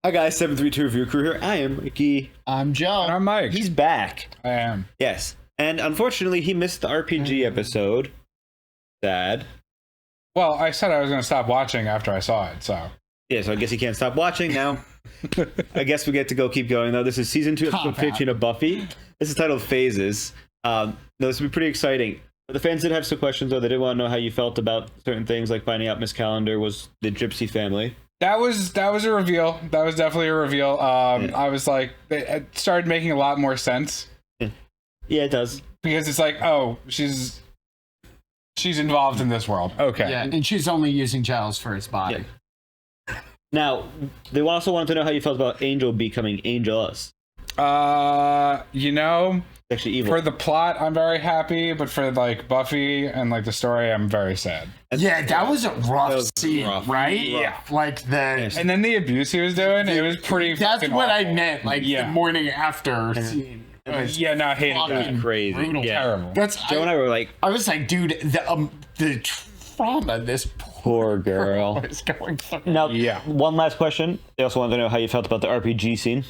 Hi guys, 732 Review Crew here. I am Mickey. I'm Joe. And I'm Mike. He's back. I am. Yes. And unfortunately, he missed the RPG episode. Sad. Well, I said I was going to stop watching after I saw it, so. Yeah, so I guess he can't stop watching now. I guess we get to keep going, though. This is Season 2, Episode 15 of Buffy. This is titled Phases. This will be pretty exciting. The fans did have some questions, though. They did want to know how you felt about certain things, like finding out Miss Calendar was the Gypsy family. That was a reveal. That was definitely a reveal. I was like, it started making a lot more sense. Yeah, it does. Because it's like, oh, she's involved in this world. Okay. Yeah, and she's only using Giles for his body. Yeah. Now, they also wanted to know how you felt about Angel becoming Angelus. Actually evil. For the plot, I'm very happy, but for like Buffy and like the story, I'm very sad. Yeah, that was a rough scene, right? Yeah. Like the... And then the abuse he was doing, it was pretty. That's what awful. I meant, like the morning after scene. Yeah, no, I hated that. Crazy. Brutal. Yeah. Terrible. Joe and I were like, I was like, dude, the trauma this poor girl is going through. Now, Yeah. one last question. They also wanted to know how you felt about the RPG scene.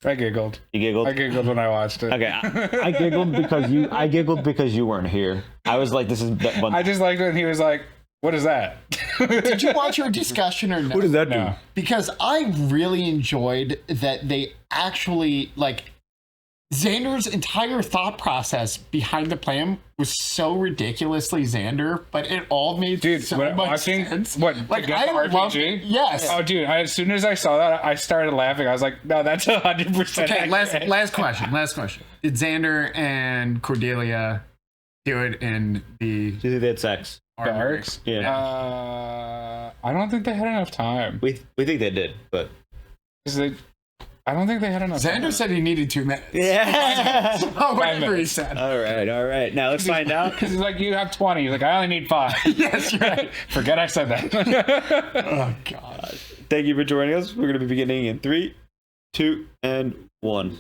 I giggled. You giggled? I giggled when I watched it. Okay, I giggled because you weren't here. I was like, this is one. I just liked it, and he was like, "What is that?" Did you watch your discussion or no? What does that do? No. Because I really enjoyed that they actually, like, Xander's entire thought process behind the plan was so ridiculously Xander, but it all made so much sense. What? Like, to get I the love RPG? Yes. Oh, dude! As soon as I saw that, I started laughing. I was like, "No, that's 100%." Okay, last question. Did Xander and Cordelia do it in the Do you think they had sex? The arcs. Yeah. I don't think they had enough time. We think they did, but I don't think they had enough. Xander time. said he needed 2 minutes. yeah. Oh, whatever he said. All right. Now let's find out. Because he's like, you have 20. He's like, I only need 5. Yes, you're right. Forget I said that. Oh, God. Thank you for joining us. We're going to be beginning in 3, 2, and 1.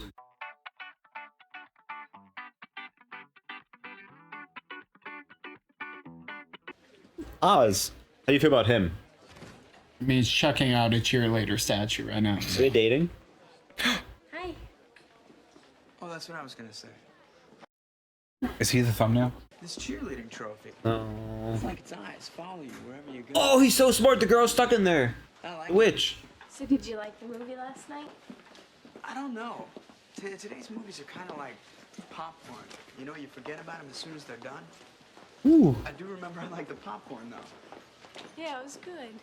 Oz, how do you feel about him? It means chucking out a cheerleader statue right now. Are they dating? Hi. Oh, that's what I was gonna say. Is he the thumbnail? This cheerleading trophy. Oh. It's like its eyes follow you wherever you go. Oh, he's so smart. The girl's stuck in there. I like The witch. So did you like the movie last night? I don't know. Today's movies are kind of like popcorn. You know, you forget about them as soon as they're done. Ooh. I do remember I like the popcorn though. Yeah, it was good.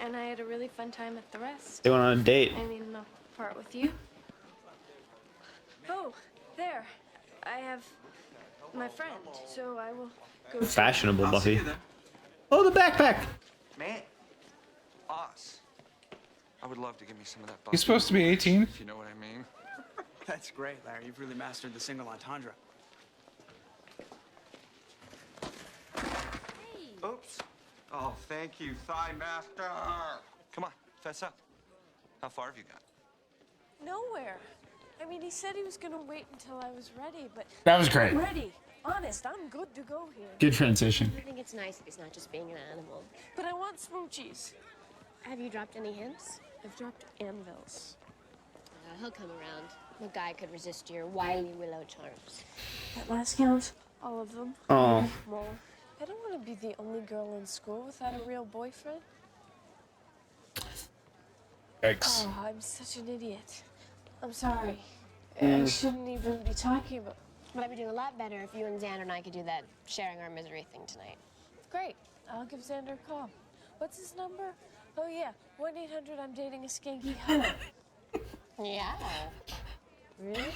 And I had a really fun time at the rest. They went on a date. I mean, the part with you. Oh, there. I have my friend, so I will go. Fashionable, I'll see Buffy. you then. Oh, the backpack. Man, us. I would love to give me some of that. He's supposed to be 18. If you know what I mean. That's great, Larry. You've really mastered the single entendre. Oops. Oh, thank you, Thigh Master. Come on, fess up. How far have you got? Nowhere. I mean, he said he was gonna wait until I was ready, but That was great. I'm ready. Honest, I'm good to go here. Good transition. I think it's nice if he's not just being an animal. But I want smoochies. Have you dropped any hints? I've dropped anvils. He'll come around. No guy could resist your wily willow charms. At last count, all of them. Oh. More. I don't want to be the only girl in school without a real boyfriend. Yikes. Oh, I'm such an idiot. I'm sorry. I shouldn't even be talking about. But I'd be doing a lot better if you and Xander and I could do that sharing our misery thing tonight. Great. I'll give Xander a call. What's his number? Oh, yeah. 1-800 I'm dating a skanky hoe. Yeah. Really?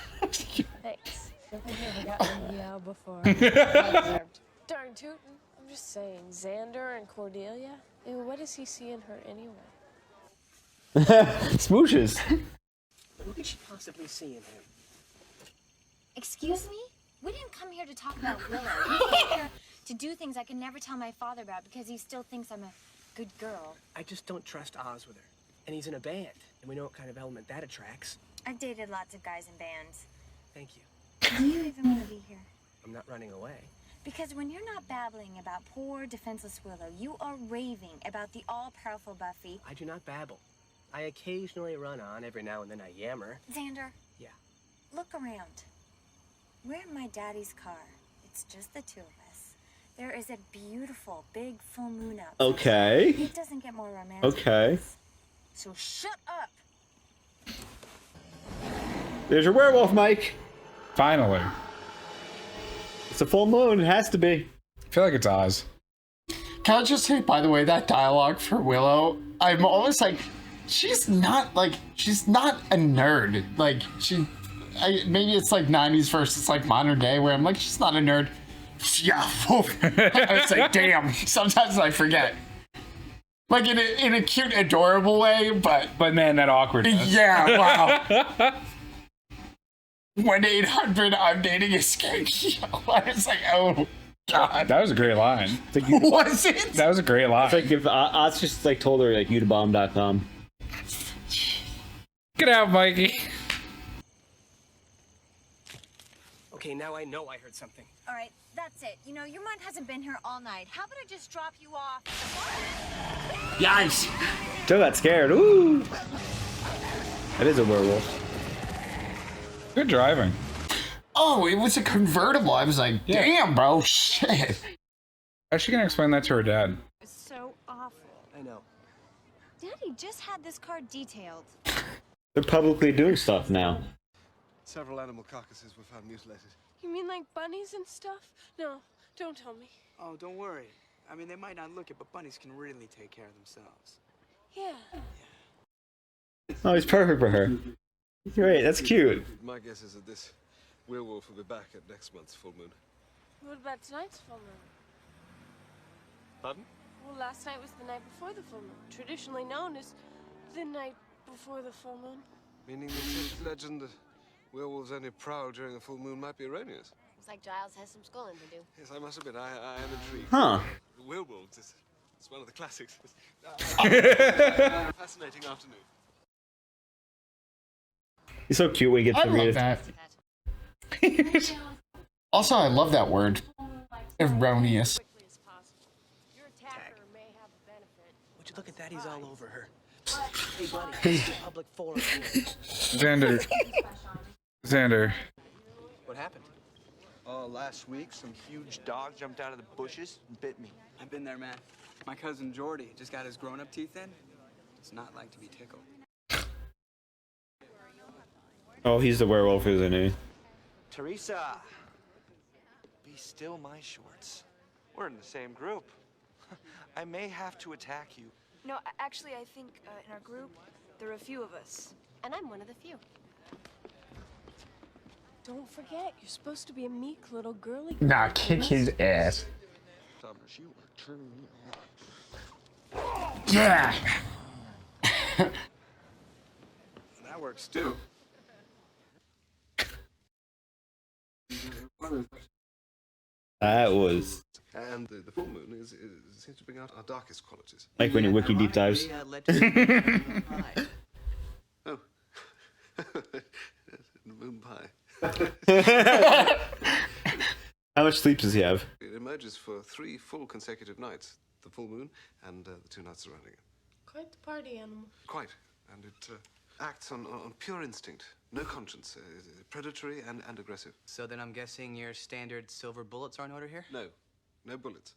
Thanks. I've never gotten a meow before. Well-deserved. Darn tootin'. I'm just saying. Xander and Cordelia? Ew, what does he see in her anyway? Smooches. What could she possibly see in him? Excuse me? We didn't come here to talk about Willow. We came here to do things I can never tell my father about because he still thinks I'm a good girl. I just don't trust Oz with her. And he's in a band, and we know what kind of element that attracts. I've dated lots of guys in bands. Thank you. Do you even want to be here? I'm not running away. Because when you're not babbling about poor, defenseless Willow, you are raving about the all-powerful Buffy. I do not babble. I occasionally run on. Every now and then I yammer. Xander. Yeah. Look around. We're in my daddy's car. It's just the two of us. There is a beautiful big full moon out. Okay. It doesn't get more romantic. Okay. So shut up. There's your werewolf, Mike. Finally. It's a full moon. It has to be. I feel like it's Oz. Can I just say, by the way, that dialogue for Willow, I'm almost like, she's not a nerd. Like, maybe it's like 90s versus like modern day where I'm like, she's not a nerd. Yeah. I was like, damn. Sometimes I forget. Like in a cute, adorable way, but man, that awkwardness. Yeah, wow. 1-800, I'm dating a skank show. I was like, oh god. That was a great line. Was it? That was a great line. It's like if Oz just like told her like udabomb.com. Get out, Mikey. Okay, now I know I heard something. All right, that's it. You know, your mind hasn't been here all night. How about I just drop you off? Yikes. Joe got scared. Ooh. That is a werewolf. Good driving. Oh, it was a convertible. I was like, damn, bro, shit. How's she gonna explain that to her dad? It's so awful. I know. Daddy just had this car detailed. They're publicly doing stuff now. Several animal carcasses were found mutilated. You mean like bunnies and stuff? No, don't tell me. Oh, don't worry. I mean, they might not look it, but bunnies can really take care of themselves. Yeah. Oh, he's perfect for her. Great, that's cute. My guess is that this werewolf will be back at next month's full moon. What about tonight's full moon? Pardon? Well, last night was the night before the full moon, traditionally known as the night before the full moon. Meaning the myth legend that werewolves only prowl during a full moon might be erroneous. Looks like Giles has some schooling to do. Yes, I must admit, I am intrigued. Huh. The werewolves is it's one of the classics. Fascinating afternoon. He's so cute when he gets I to read love it. that. Also, I love that word. Erroneous. Quickly as possible. Your attacker may have a benefit. Would you look at that? He's all over her. Hey, buddy, this is a public forum here. Xander. What happened? Oh, last week, some huge dog jumped out of the bushes and bit me. I've been there, man. My cousin Jordy just got his grown-up teeth in. Does not like to be tickled. Oh, he's the werewolf, isn't he? Teresa, be still my shorts. We're in the same group. I may have to attack you. No, actually, I think in our group, there are a few of us. And I'm one of the few. Don't forget, you're supposed to be a meek little girly. Nah, kick his ass. Thomas, you are turning me Yeah. That works too. That was And the full moon seems to bring out our darkest qualities. like when you wiki deep dives. Oh. Moon pie. How much sleep does he have? It emerges for 3 full consecutive nights. The full moon and the 2 nights surrounding it. Quite the party animal. Quite. And it acts on pure instinct. No conscience. Predatory and aggressive. So then I'm guessing your standard silver bullets are in order here? No. No bullets.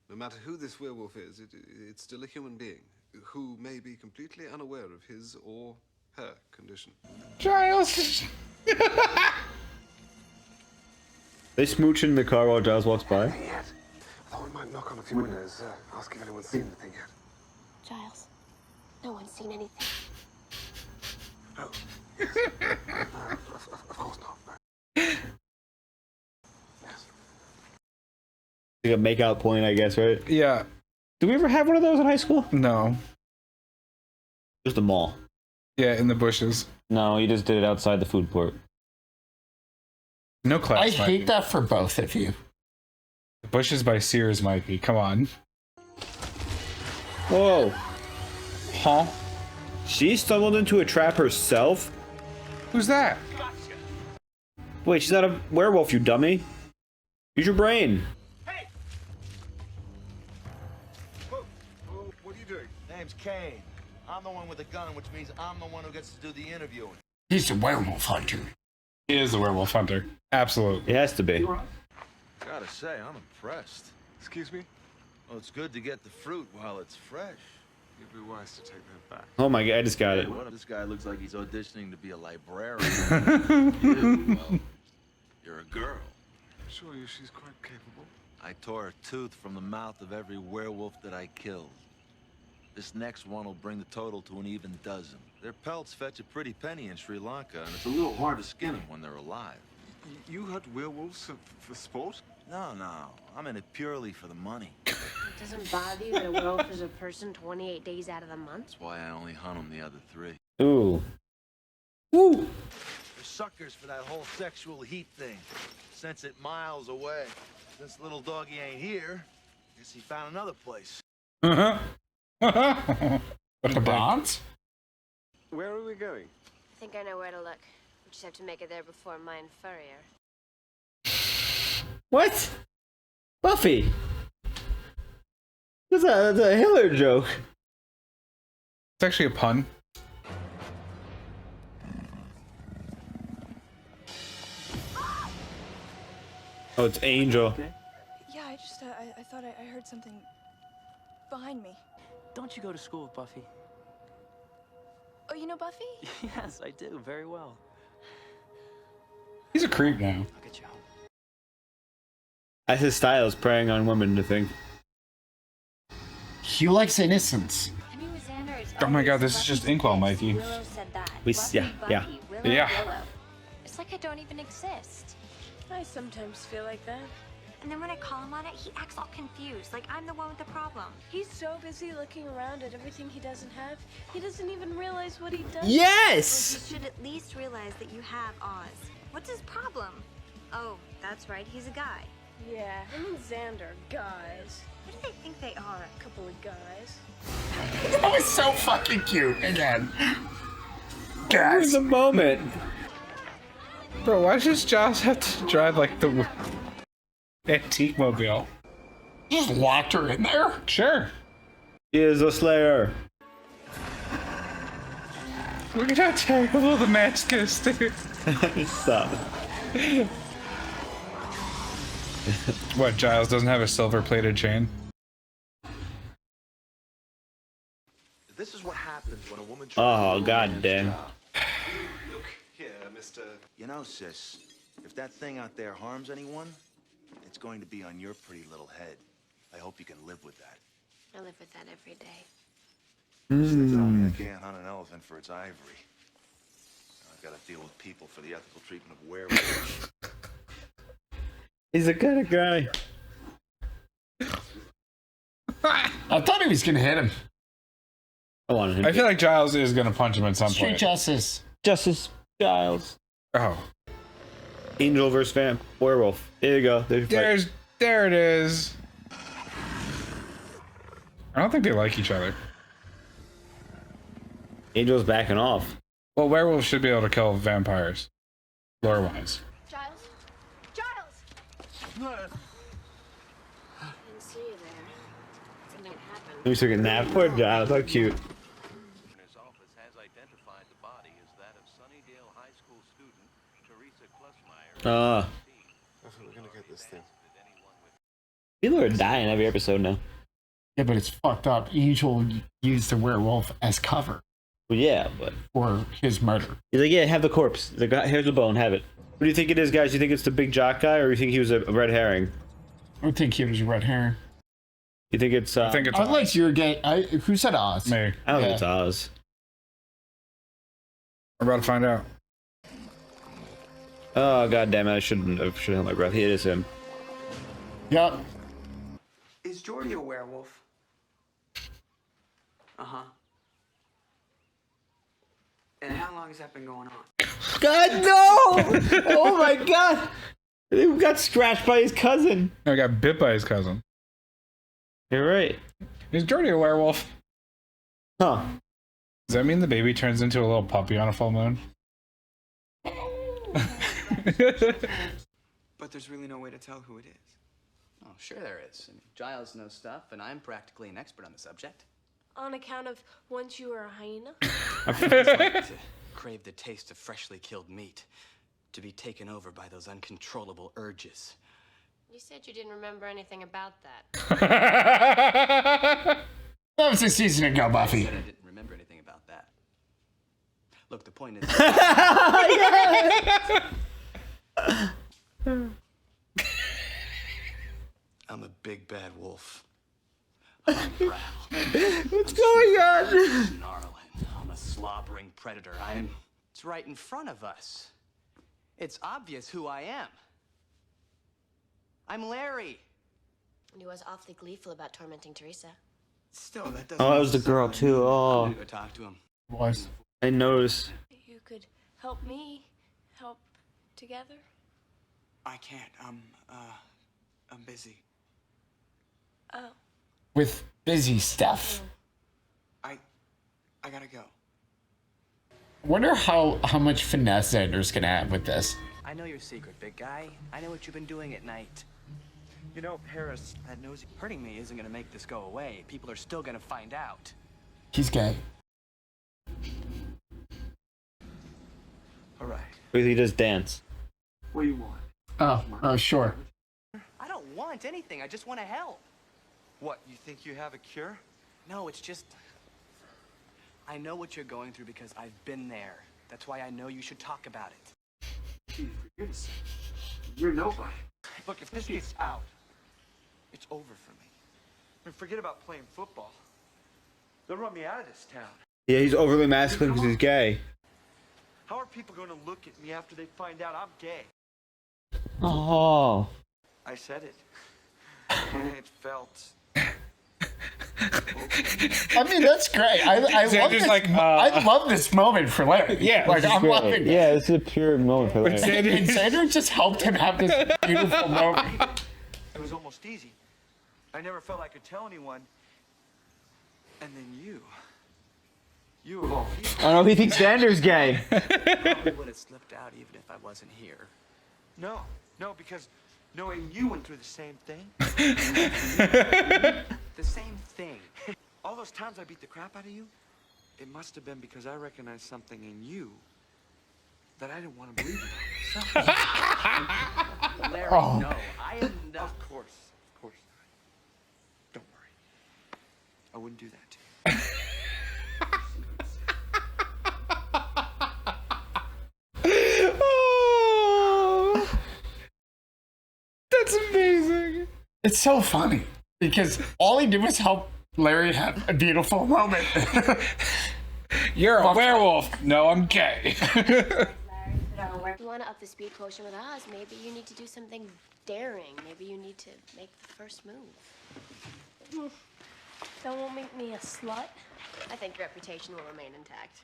No matter who this werewolf is, it's still a human being who may be completely unaware of his or her condition. Giles. They smooch in the car while Giles walks by. Yet. Thought we might knock on a few windows, ask if anyone's seen anything yet. Giles, no one's seen anything. Oh. Of course not. Yes. Like a make-out point, I guess, right? Yeah. Did we ever have one of those in high school? No. Just a mall. Yeah, in the bushes. No, you just did it outside the food court. No class. I Mikey. hate that for both of you. The bushes by Sears, Mikey. Come on. Whoa. Huh? She stumbled into a trap herself? Who's that? Wait, she's not a werewolf, you dummy. Use your brain. Whoa. What are you doing? Name's Kane. I'm the one with the gun, which means I'm the one who gets to do the interviewing. He's a werewolf hunter. He is the werewolf hunter. Absolutely. It has to be. Gotta say, I'm impressed. Excuse me? Well, it's good to get the fruit while it's fresh. You'd be wise to take that back. Oh my god, I just got it. What if this guy looks like he's auditioning to be a librarian? Well, you're a girl. Assure you she's quite capable. I tore a tooth from the mouth of every werewolf that I killed. This next one will bring the total to an even dozen. Their pelts fetch a pretty penny in Sri Lanka, and it's a little hard to skin them when they're alive. You hunt werewolves for sport? No, I'm in it purely for the money. It doesn't bother you that a werewolf is a person 28 days out of the month? That's why I only hunt them the other 3. Ooh. Woo! They're suckers for that whole sexual heat thing. Sense it miles away. Since little doggy ain't here, guess he found another place. Uh-huh. The Bronx? Where are we going? I think I know where to look. We just have to make it there before mine furrier. What? Buffy. That's a Hitler joke. It's actually a pun. Oh, it's Angel. Yeah, I thought I heard something behind me. Don't you go to school with Buffy? Oh, you know Buffy? Yes, I do. Very well. He's a creep now. I'll get you home. That's his style, is preying on women, I think. He likes innocence. I mean, with Xander, it's Oh my god, always this is just Buffy's Inkwell, face. Mikey. Willow said that. Yeah, Buffy, yeah. Willow, Yeah. Willow. It's like I don't even exist. I sometimes feel like that. And then when I call him on it, he acts all confused, like I'm the one with the problem. He's so busy looking around at everything he doesn't have, he doesn't even realize what he does. Yes! Well, you should at least realize that you have Oz. What's his problem? Oh, that's right, he's a guy. Yeah, him and Xander, guys. What do they think they are? A couple of guys. That was so fucking cute. Again. Where's the moment? Bro, why does Giles have to drive like the antique mobile? Just locked her in there? Sure. He is a slayer. Look at how terrible the mask is, dude. Stop. What, Giles doesn't have a silver-plated chain? This is what happens when a woman Oh, god damn. Look here, Mr. You know, sis, if that thing out there harms anyone, it's going to be on your pretty little head. I hope you can live with that. I live with that every day. They tell me I can't hunt an elephant for its ivory. I've got to deal with people for the ethical treatment of werewolves. He's a kind of guy. I thought he was gonna hit him. I wanted him. I feel like Giles is gonna punch him at some Street point. justice. Justice Giles. Oh. Angel versus werewolf. There you go. There it is. I don't think they like each other. Angel's backing off. Well, werewolves should be able to kill vampires. Lore-wise. Giles? Giles! I didn't see you there. Something happened. Let me take a nap. Poor Giles. How cute. His office has identified the body as that of Sunnydale High School student Teresa Klusmeyer. I think we're gonna get this thing. People are dying every episode now. Yeah, but it's fucked up. Angel used the werewolf as cover Well, yeah, but for his murder. he's like, yeah, have the corpse. He's like, here's the bone, have it. What do you think it is, guys? You think it's the big jock guy, or you think he was a red herring? I would think he was a red herring. You think it's? I think it's I'd like your gay. Who said Oz? me. I don't think Yeah. it's Oz. We're about to find out. Oh god damn it! I shouldn't have held my breath. It is him. Yep. Is Jordy a werewolf? Uh-huh. And how long has that been going on? God no! Oh my god! He got scratched by his cousin. No, he got bit by his cousin. You're right. Is Jordy a werewolf? Huh? Does that mean the baby turns into a little puppy on a full moon? But there's really no way to tell who it is. Oh, sure there is. I mean, Giles knows stuff, and I'm practically an expert on the subject. On account of once you were a hyena? To crave the taste of freshly killed meat. To be taken over by those uncontrollable urges. You said you didn't remember anything about that. That was a season ago, Buffy. I said I didn't remember anything about that. Look, the point is... I'm a big bad wolf. I'm proud. What's going on? Snarling. I'm a slobbering predator. It's right in front of us. It's obvious who I am. I'm Larry. And he was awfully gleeful about tormenting Teresa. Still, that doesn't... Oh, that was the girl too. I'm Oh, gonna go talk to him. Was. I noticed. You could help me help together? I can't. I'm busy. Oh. With busy stuff. I gotta go. Wonder how much finesse Xander's gonna have with this. I know your secret, big guy. I know what you've been doing at night. You know, Harris, that nosy hurting me isn't gonna make this go away. People are still gonna find out. He's gay. All right. He just dance. What do you want? Oh, sure. I don't want anything. I just want to help. What, you think you have a cure? No, it's just... I know what you're going through because I've been there. That's why I know you should talk about it. For goodness sake, you're nobody. Look, if this gets out, it's over for me. I mean, forget about playing football. They'll run me out of this town. Yeah, he's overly masculine because he's gay. How are people going to look at me after they find out I'm gay? Oh. I said it. And it felt... I mean, that's great. I love this. like, I love this moment for Larry. Yeah, like I'm loving it. Yeah, this is a pure moment for Larry. And Xander just helped him have this beautiful moment. It was almost easy. I never felt I could tell anyone. And then you of all people. I don't know if he thinks Xander's gay. Probably would have slipped out even if I wasn't here. No, because knowing you went through the same thing. The same thing. All those times I beat the crap out of you, it must have been because I recognized something in you that I didn't want to believe about myself. Larry, Oh. no. I am not. Of course not. Don't worry. I wouldn't do that to you. Oh, that's amazing. It's so funny because all he did was help Larry have a beautiful moment. You're a werewolf. No, I'm gay. If you want to up the speed quotient with Oz, maybe you need to do something daring. Maybe you need to make the first move. That won't make me a slut. I think your reputation will remain intact.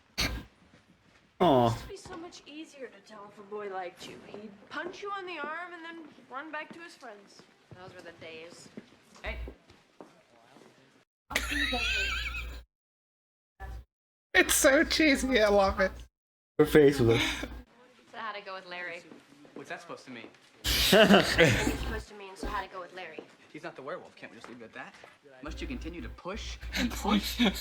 Oh. It'd be so much easier to tell if a boy liked you. He'd punch you on the arm and then run back to his friends. Those were the days. Hey, I'll see you guys later. It's so cheesy. I love it. Her face with us. So how'd it go with Larry? what's that supposed to mean? It's supposed to mean, so how'd it go with Larry? He's not the werewolf. Can't we just leave it at that? Must you continue to push and push? Please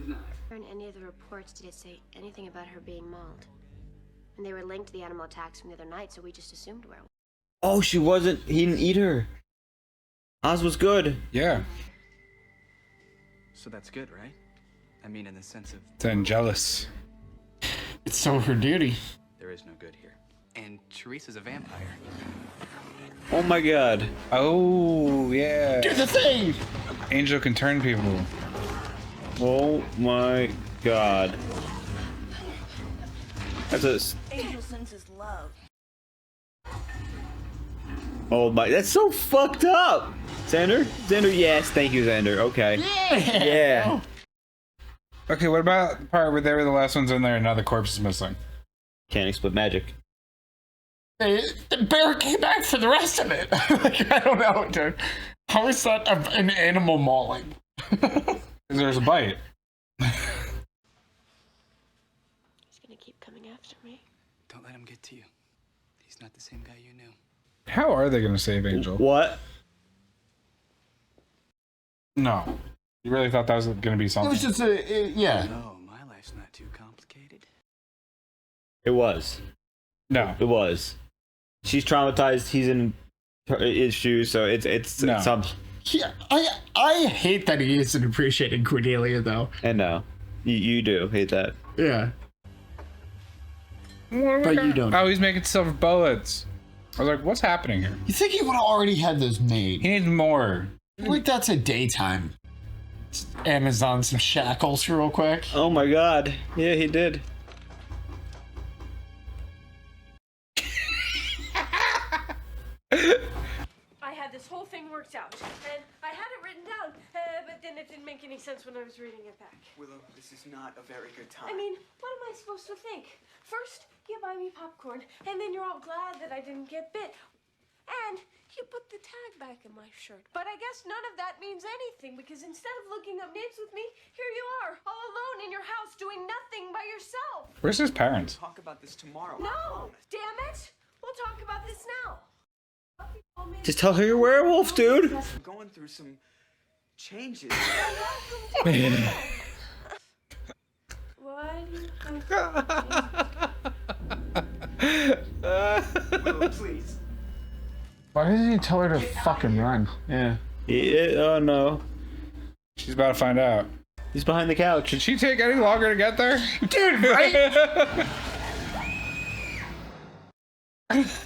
not. In any of the reports, did it say anything about her being mauled? And they were linked to the animal attacks from the other night, so we just assumed werewolf. Oh, she wasn't. He didn't eat her. Oz was good. Yeah. So that's good, right? I mean, in the sense of Then jealous. It's so her duty. there is no good here. And Teresa's a vampire. Oh my god. Oh, yeah. Do the thing! Angel can turn people. Oh my god. That's a. Angel senses love. Oh my. That's so fucked up. Xander? Xander, yes. Thank you, Xander. Okay. Yeah. Okay, what about the part where they were the last ones in there and now the corpse is missing? Can't explain magic. The bear came back for the rest of it. Like, I don't know, dude. How is that an animal mauling? There's a bite. He's gonna keep coming after me. Don't let him get to you. He's not the same guy you knew. How are they going to save Angel? What? No. You really thought that was going to be It something? was just yeah. No, my life's not too complicated. It was. No. It was. She's traumatized. He's in his shoes, so it's No. some. Yeah, I hate that he isn't appreciating Cordelia though. And no, you do hate that. Yeah. But you don't. Oh, he's making silver bullets. I was like, what's happening here? You think he would have already had those made? He needs more. Like that's a daytime. Amazon some shackles real quick. Oh my god. Yeah, he did. I had this whole thing worked out, and I had it written down, but then it didn't make any sense when I was reading it back. Willow, this is not a very good time. I mean, what am I supposed to think? First, you buy me popcorn, and then you're all glad that I didn't get bit. And you put the tag back in my shirt. But I guess none of that means anything, because instead of looking up names with me, here you are, all alone in your house doing nothing by yourself. Where's his parents? Talk about this tomorrow. No! Damn it! We'll talk about this now. Just tell her you're a werewolf, dude. I'm going through some changes. Why do you have Willow, please. Why doesn't he tell her to fucking run? Yeah. Oh no. She's about to find out. He's behind the couch. Did she take any longer to get there? Dude, right?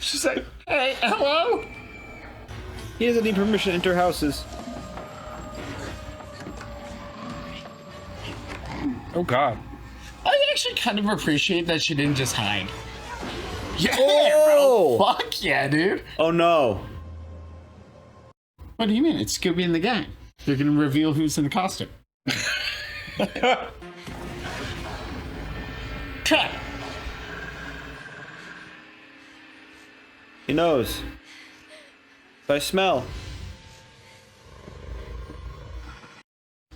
She's like, hey, hello? He doesn't need permission to enter houses. Oh god. I actually kind of appreciate that she didn't just hide. Yeah, Oh! bro. Fuck yeah, dude. Oh no. What do you mean? It's Scooby and the gang. They're gonna reveal who's in the costume. Cut. He knows. By smell.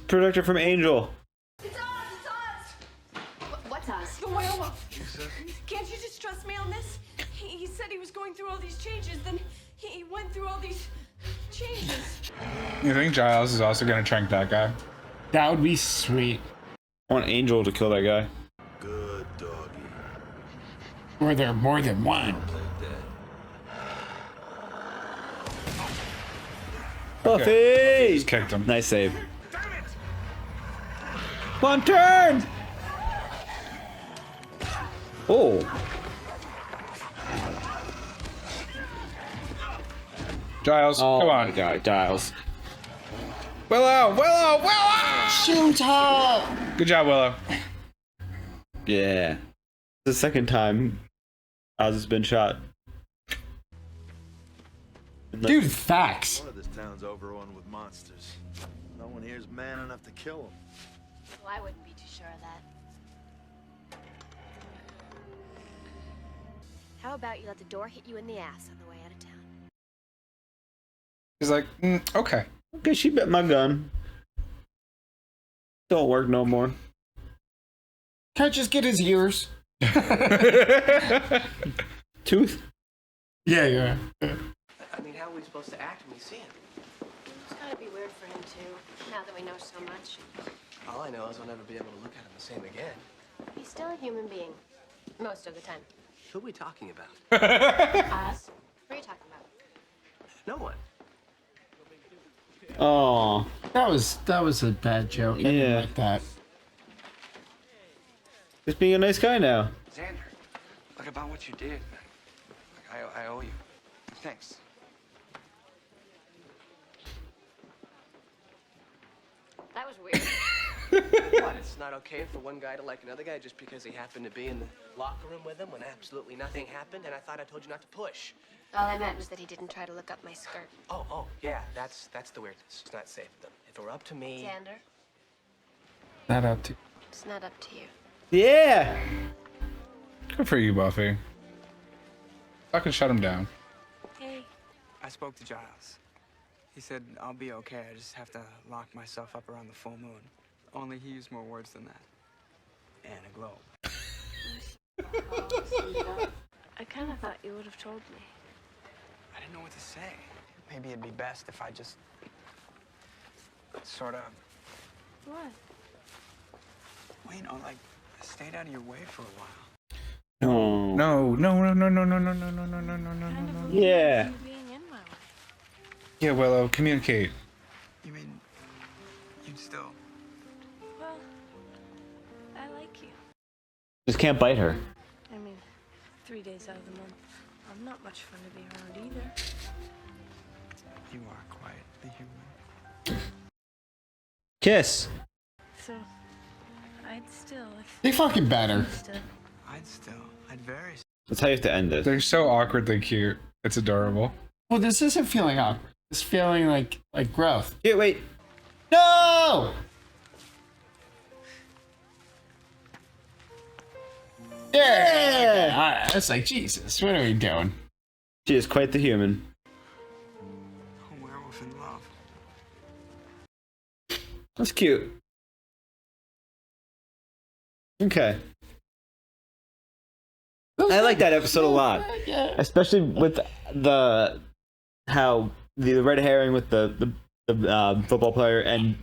Protector from Angel. It's us! It's us! What's us? The werewolf. Can't you just trust me on this? He said he was going through all these changes, then he went through all these changes. You think Giles is also gonna trank that guy? That would be sweet. I want Angel to kill that guy. Good doggy. Or there are more than one. Buffy! Just kicked him. Nice save. One turn! Oh. Giles, Oh come my on. god, Giles. Willow! Willow! Willow! Shoot her! Good job, Willow. Yeah. The second time Oz has been shot. Dude, facts. One of this town's overrun with monsters. No one here's man enough to kill them. Well, I wouldn't be too sure of that. How about you let the door hit you in the ass on the way out of town? He's like, okay. Okay, she bit my gun. Don't work no more. Can I just get his ears? Tooth? Yeah. I mean, how are we supposed to act when we see him? It's gotta be weird for him, too, now that we know so much. All I know is I'll never be able to look at him the same again. He's still a human being. Most of the time. Who are we talking about? Us? What are you talking about? No one. Oh. That was a bad joke. I didn't Yeah. like that. Just being a nice guy now. Xander, look about what you did. I owe you. Thanks. That was weird. What, it's not okay for one guy to like another guy just because he happened to be in the locker room with him when absolutely nothing happened and I thought I told you not to push? All I meant was that he didn't try to look up my skirt. Oh, yeah, that's the weirdness. It's not safe for them. If it were up to me... Xander, Not up to. it's not up to you. Yeah. Good for you, Buffy. Fucking shut him down. Hey. I spoke to Giles. He said I'll be okay. I just have to lock myself up around the full moon. Only he used more words than that. And a globe. I kind of thought you would have told me. I didn't know what to say. Maybe it'd be best if I just Sort of. What? Well, you know, like, I stayed out of your way for a while. Oh. No. Yeah. You being in my way. Yeah, Willow, communicate. You mean you'd still? Well, I like you. Just can't bite her. I mean, 3 days out of the month, I'm not much fun to be around either. You are quite the human. Kiss. So, I'd still. They fucking better. I'd very. That's how you have to end this. They're so awkwardly cute. It's adorable. Well, this isn't feeling awkward. It's feeling like growth. Yeah, wait. No! Yeah! All right, that's like, Jesus, what are we doing? She is quite the human. A werewolf in love. That's cute. Okay. I like that episode a lot, especially with how the red herring with the football player and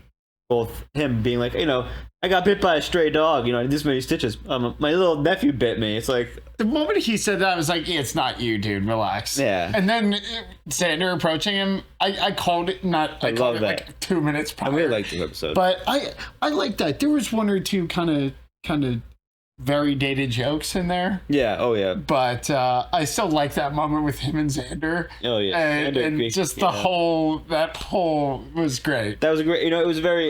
both him being like, I got bit by a stray dog, this many stitches. My little nephew bit me. It's like the moment he said that, I was like, it's not you, dude. Relax. Yeah. And then Xander approaching him, I called it I love that. like 2 minutes prior. I really like this episode. But I like that. There was one or two kind of very dated jokes in there. Yeah. Oh yeah. But I still like that moment with him and Xander. Oh yeah. And just the whole was great. That was great. It was very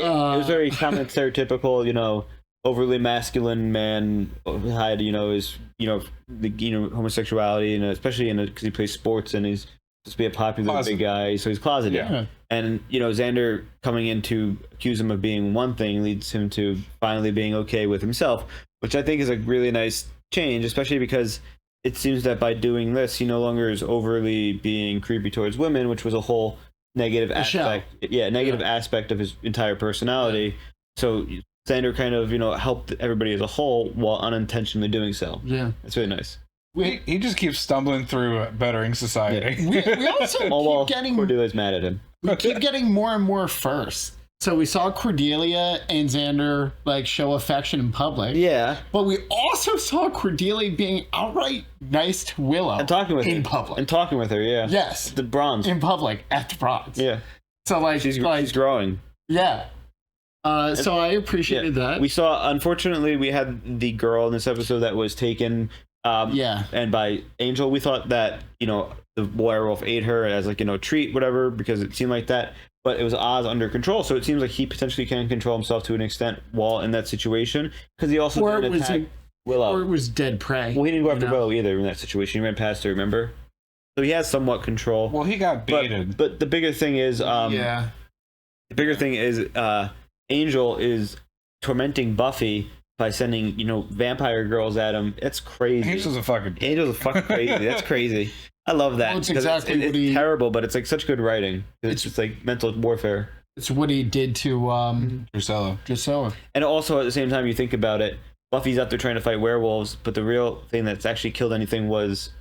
common stereotypical, overly masculine man hide, his, homosexuality, and especially because he plays sports and he's supposed to be a popular big guy, so he's closeted. Yeah. And Xander coming in to accuse him of being one thing leads him to finally being okay with himself, which I think is a really nice change, especially because it seems that by doing this, he no longer is overly being creepy towards women, which was a whole negative aspect. Yeah, negative aspect of his entire personality. Yeah. So Xander kind of, helped everybody as a whole while unintentionally doing so. Yeah. That's really nice. He just keeps stumbling through bettering society. Yeah. We also keep getting... Cordelia's mad at him. We keep getting more and more first. So we saw Cordelia and Xander show affection in public. Yeah. But we also saw Cordelia being outright nice to Willow. And talking with her. In public. And talking with her, yeah. Yes. The bronze. In public at the bronze. Yeah. So she's growing. Yeah. So I appreciated that. We saw, unfortunately, we had the girl in this episode that was taken and by Angel. We thought that, the werewolf ate her as treat, whatever, because it seemed like that. But it was Oz under control, so it seems like he potentially can control himself to an extent while in that situation. Because he also didn't attack Willow. Or it was dead prey. Well, he didn't go after Willow either in that situation. He ran past her, remember? So he has somewhat control. Well, he got baited. But the bigger thing is, the bigger thing is, Angel is tormenting Buffy by sending, vampire girls at him. It's crazy. Angel's a fucking crazy. That's crazy. I love that. Well, it's exactly it's terrible, but it's such good writing. It's just mental warfare. It's what he did to Drusilla. And also at the same time, you think about it, Buffy's out there trying to fight werewolves, but the real thing that's actually killed anything was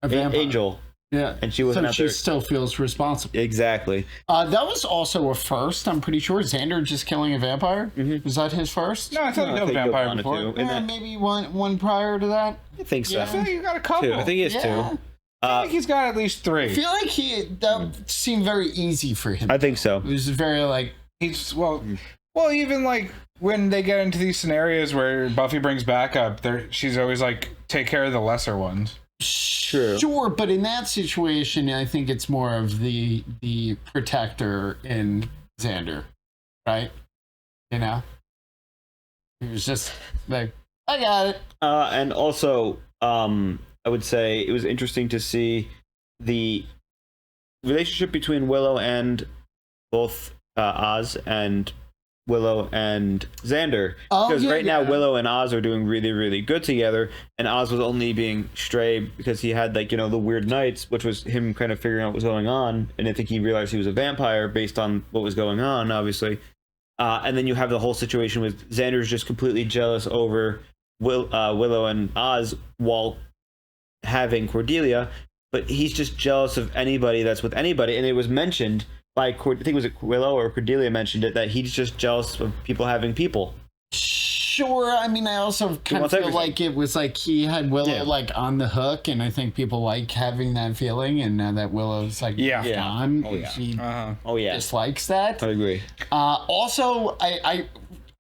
Angel. Yeah, and she wasn't. So she still feels responsible. Exactly. That was also a first. I'm pretty sure Xander just killing a vampire. Mm-hmm. Was that his first? No, I thought he killed a vampire before. Yeah, maybe one prior to that. I think so. I feel like you got a couple. I think he has two. I think he's got at least three. I feel like that seemed very easy for him. I think so. It was very he's well, even when they get into these scenarios where Buffy brings backup, she's always take care of the lesser ones. Sure, but in that situation, I think it's more of the protector in Xander, right? It was just I got it. And also, I would say it was interesting to see the relationship between Willow and both Oz and Willow and Xander, because right now Willow and Oz are doing really, really good together, and Oz was only being stray because he had the weird nights, which was him kind of figuring out what was going on, and I think he realized he was a vampire based on what was going on, obviously. And then you have the whole situation with Xander's just completely jealous over Willow and Oz while having Cordelia, but he's just jealous of anybody that's with anybody, and it was mentioned I think it was Willow or Cordelia mentioned it, that he's just jealous of people having people. Sure. I mean, I also kind of feel like it was like he had Willow like on the hook, and I think people like having that feeling. And now that Willow's like gone, she dislikes that. I agree. Also, I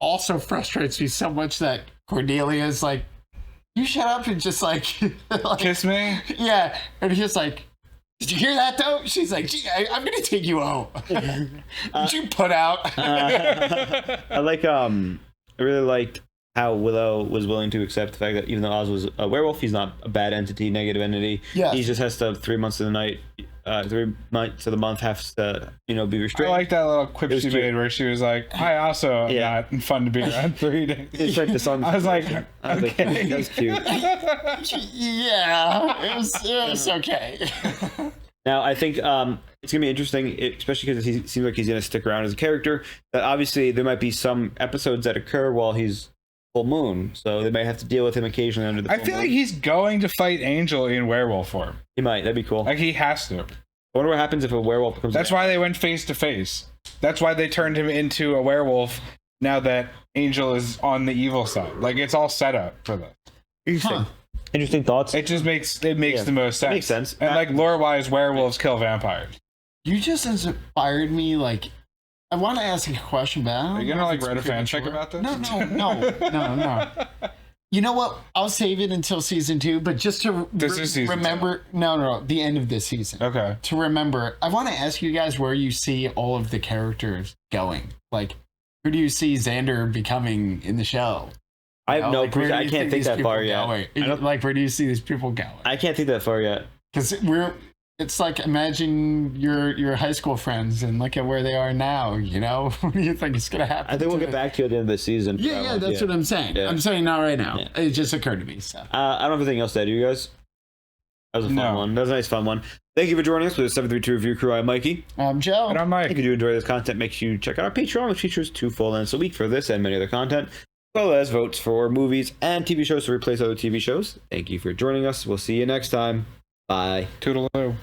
also frustrates me so much that Cordelia is like, "You shut up and just like kiss me." Yeah, and he's like, "Did you hear that though?" She's like, "Gee, I'm gonna take you home." Did you put out? I really liked how Willow was willing to accept the fact that even though Oz was a werewolf, he's not a bad entity, negative entity. Yeah. He just has to 3 months of the night, 3 months of the month has to, be restrained. I like that little quip she made where she was like, "I also am not fun to be around 3 days." It's like the sun. I was like, okay. That was cute. Yeah, it was okay. Now, I think it's going to be interesting, especially because he seems like he's going to stick around as a character. That obviously, there might be some episodes that occur while he's full moon, so they might have to deal with him occasionally under the full I feel moon. like he's going to fight Angel in werewolf form. He might. That'd be cool. Like, he has to. I wonder what happens if a werewolf becomes... That's why they went face to face. That's why they turned him into a werewolf now that Angel is on the evil side. Like, it's all set up for this. Interesting. Interesting thoughts. It just makes the most sense. It makes sense. And like lore-wise, werewolves kill vampires. You just inspired me. Like, I want to ask a question, but I don't Are you gonna like write a fanfic about this? No. You know what? I'll save it until season 2. But just to remember, no, the end of this season. Okay. To remember, I want to ask you guys where you see all of the characters going. Like, who do you see Xander becoming in the show? I have no clue. I can't think that far yet. Like, where do you see these people going? I can't think that far yet. Because it's like, imagine your high school friends and look at where they are now, What do you think is going to happen? I think we'll get back to you at the end of the season. Yeah, that's what I'm saying. Yeah. I'm saying not right now. Yeah. It just occurred to me. So I don't have anything else to add, do you guys? That was a fun one. That was a nice fun one. Thank you for joining us with the 732 Review Crew. I'm Mikey. I'm Joe. And I'm Mike. If you do enjoy this content, make sure you check out our Patreon, which features 2 full lengths a week for this and many other content, as well as votes for movies and TV shows to replace other TV shows. Thank you for joining us. We'll see you next time. Bye. Toodaloo.